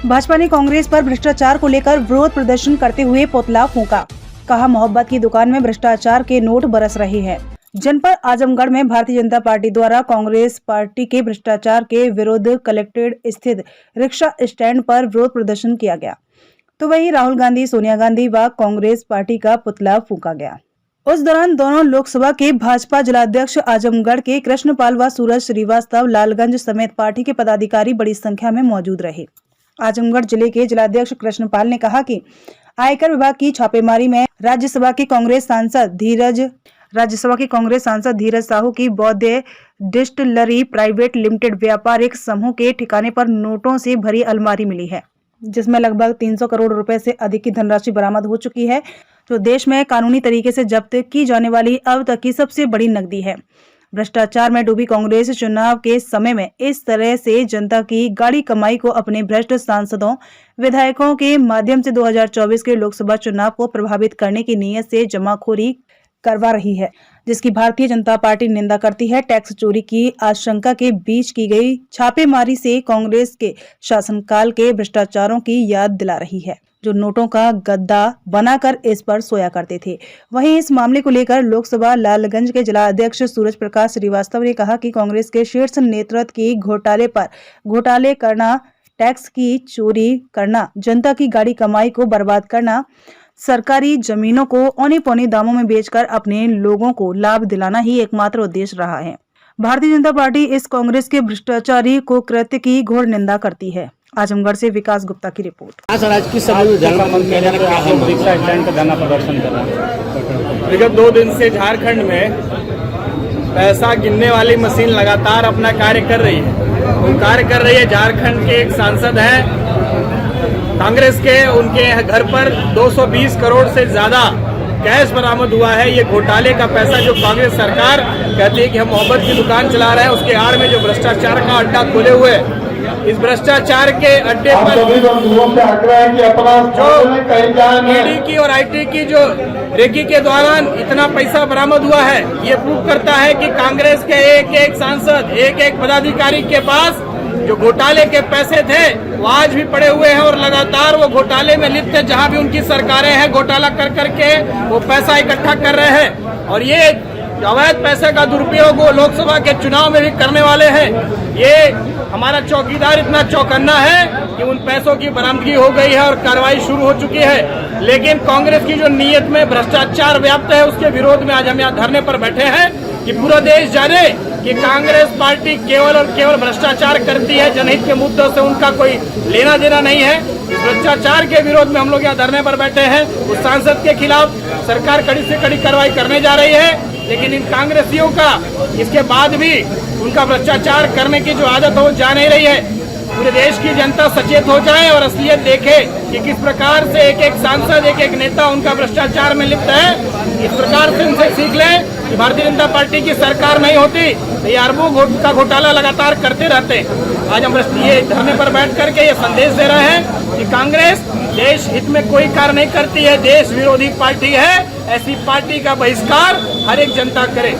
भाजपा ने कांग्रेस पर भ्रष्टाचार को लेकर विरोध प्रदर्शन करते हुए पुतला फूंका। कहा, मोहब्बत की दुकान में भ्रष्टाचार के नोट बरस रहे हैं। जनपद आजमगढ़ में भारतीय जनता पार्टी द्वारा कांग्रेस पार्टी के भ्रष्टाचार के विरुद्ध कलेक्ट्रेट स्थित रिक्शा स्टैंड पर विरोध प्रदर्शन किया गया, तो वहीं राहुल गांधी, सोनिया गांधी व कांग्रेस पार्टी का पुतला फूंका गया। उस दौरान दोनों लोकसभा के भाजपा जिलाध्यक्ष आजमगढ़ के कृष्णपाल व सूरज श्रीवास्तव, लालगंज समेत पार्टी के पदाधिकारी बड़ी संख्या में मौजूद रहे। आजमगढ़ जिले के जिलाध्यक्ष कृष्णपाल ने कहा कि आयकर विभाग की छापेमारी में राज्यसभा के कांग्रेस सांसद धीरज साहू की बौद्ध डिस्टिलरी प्राइवेट लिमिटेड व्यापारिक समूह के ठिकाने पर नोटों से भरी अलमारी मिली है, जिसमें लगभग 300 करोड़ रुपए से अधिक की धनराशि बरामद हो चुकी है, जो देश में कानूनी तरीके से जब्त की जाने वाली अब तक की सबसे बड़ी नकदी है। भ्रष्टाचार में डूबी कांग्रेस चुनाव के समय में इस तरह से जनता की गाढ़ी कमाई को अपने भ्रष्ट सांसदों, विधायकों के माध्यम से 2024 के लोकसभा चुनाव को प्रभावित करने की नीयत से जमाखोरी करवा रही है, जिसकी भारतीय जनता पार्टी निंदा करती है। टैक्स चोरी की आशंका के बीच की गई छापेमारी से कांग्रेस के शासनकाल के भ्रष्टाचारों की याद दिला रही है, जो नोटों का गद्दा बनाकर इस पर सोया करते थे। वहीं इस मामले को लेकर लोकसभा लालगंज के जिला अध्यक्ष सूरज प्रकाश श्रीवास्तव ने कहा कि कांग्रेस के शीर्ष नेतृत्व की घोटाले करना, टैक्स की चोरी करना, जनता की गाढ़ी कमाई को बर्बाद करना, सरकारी जमीनों को औने पौने दामों में बेचकर अपने लोगों को लाभ दिलाना ही एकमात्र उद्देश्य रहा है। भारतीय जनता पार्टी इस कांग्रेस के भ्रष्टाचारी को कृत्य की घोर निंदा करती है। आजमगढ़ से विकास गुप्ता की रिपोर्ट। विगत 2 दिन से झारखंड में पैसा गिनने वाली मशीन लगातार अपना कार्य कर रही है। झारखंड के एक सांसद हैं कांग्रेस के, उनके घर पर 220 करोड़ से ज्यादा कैश बरामद हुआ है। ये घोटाले का पैसा जो कांग्रेस सरकार कहती है कि हम मोहब्बत की दुकान चला रहे हैं, उसके आड़ में जो भ्रष्टाचार का अड्डा खोले हुए, इस भ्रष्टाचार के अड्डे पर जो ईडी की और आईटी की जो रेकी के दौरान इतना पैसा बरामद हुआ है, ये प्रूव करता है कि कांग्रेस के एक सांसद, एक पदाधिकारी के पास जो घोटाले के पैसे थे वो आज भी पड़े हुए हैं और लगातार वो घोटाले में लिप्त है। जहां भी उनकी सरकारें हैं, घोटाला कर करके वो पैसा इकट्ठा कर रहे हैं और ये अवैध पैसे का दुरुपयोग वो लोकसभा के चुनाव में भी करने वाले हैं। ये हमारा चौकीदार इतना चौकन्ना है कि उन पैसों की बरामदगी हो गई है और कार्रवाई शुरू हो चुकी है। लेकिन कांग्रेस की जो नीयत में भ्रष्टाचार व्याप्त है, उसके विरोध में आज हम यहाँ धरने पर बैठे हैं कि पूरा देश जाने कि कांग्रेस पार्टी केवल और केवल भ्रष्टाचार करती है, जनहित के मुद्दों से उनका कोई लेना देना नहीं है। इस भ्रष्टाचार के विरोध में हम लोग यहाँ धरने पर बैठे हैं। उस सांसद के खिलाफ सरकार कड़ी से कड़ी कार्रवाई करने जा रही है, लेकिन इन कांग्रेसियों का इसके बाद भी उनका भ्रष्टाचार करने की जो आदत हो जा नहीं रही है। पूरे देश की जनता सचेत हो जाए और असलियत देखे कि किस प्रकार से एक सांसद, एक नेता उनका भ्रष्टाचार में लिप्त है। इस प्रकार से उनसे सीख लें कि भारतीय जनता पार्टी की सरकार नहीं होती तो ये अरबों का घोटाला लगातार करते रहते। आज हम ये धरने पर बैठ करके ये संदेश दे रहे हैं कि कांग्रेस देश हित में कोई कार्य नहीं करती है, देश विरोधी पार्टी है। ऐसी पार्टी का बहिष्कार हर एक जनता करे।